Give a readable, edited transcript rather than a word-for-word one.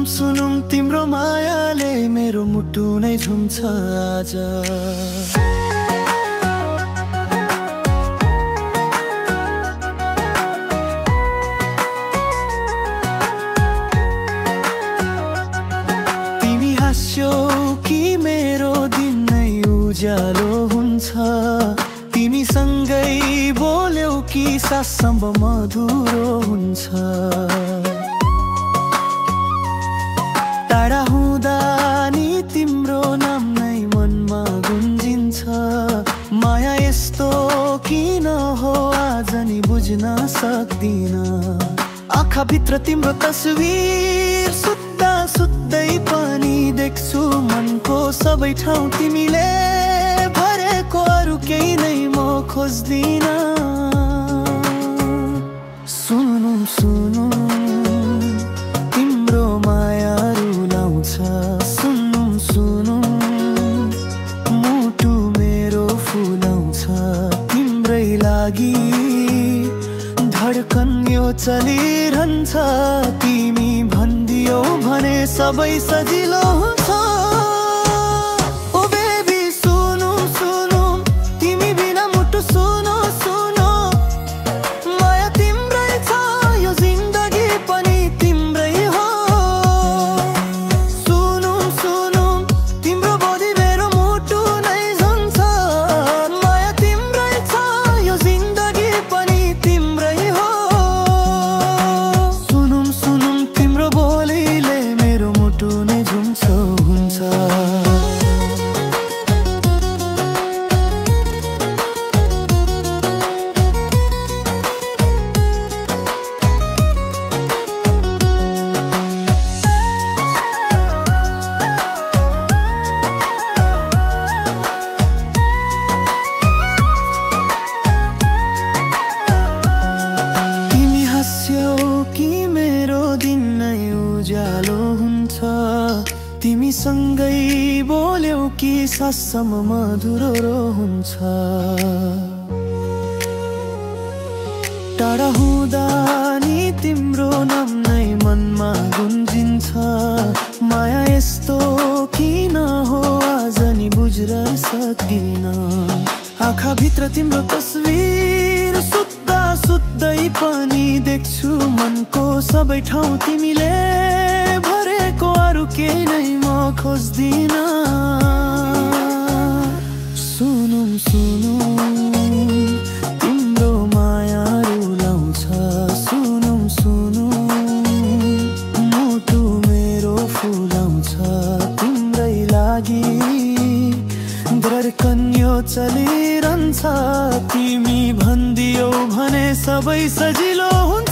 सुनुम तिम्रो मायाले मेरो मुटु नै झुम्छ आज। तिमी हाँस्यौ कि मेरो दिन नै उज्यालो हुन्छ, तिमी सँगै बोल्यौ कि सासम्म मधुरो हुन्छ। टाढा हुँदा नि तिम्रो नाम नै मनमा गुन्जिन्छ, माया यस्तो किन हो आज नि बुझ्न सक्दिन। आँखाभित्र तिम्रो तस्विर सुत्दा सुत्दै पनि देख्छु, मनको सबै ठाउँ तिमीले भरेको, अरू केही नै म खोज्दिन। सुनुम सुनुम तिम्रो माया रुलाउँछ, सुनुम सुनुम मुटु मेरो फुलाउँछ तिम्रै लागि। धड्कन यो चलिरहन्छ, तिमी भन्दियौ भने सबै सजिलो हुन्छ। ओ बेबी सुनुम सुनुम तिमी बिना मुटु सुनो सुनो, माया तिम्रै छ यो जिन्दगी पनि तिम्रै हो। सुनुम सुनुम तिम्रो बोली मेरो मुटु नै झुम्छ, माया तिम्रै छ यो जिन्दगी पनि तिम्रै हो। सुनुम सुनुम तिम्रो बोलीले मेरो मुटु नै झुम्छ हुन्छ। तिमी हाँस्यौ कि मेरो दिन नै उज्यालो हुन्छ, तिमी सँगै बोल्यौ कि सासम्म मधुरो हुन्छ। टाढा हुँदा नि तिम्रो नाम नै मनमा गुन्जिन्छ, माया यस्तो किन हो आज नि बुझ्न सक्दिन। आँखाभित्र तिम्रो तस्विर सुत्दा सुत्दै पनि देख्छु, मनको सबै ठाउँ तिमीले भरेको, अरू केही नै म खोज्दिन। सुनुम सुनुम तिम्रो माया रुलाउँछ, सुनुम सुनुम मुटु मेरो फुलाउँछ तिम्रै लागि। धड्कन यो चलिरहन्छ, तिमी भन्दियौ भने सबै सजिलो हुन्छ।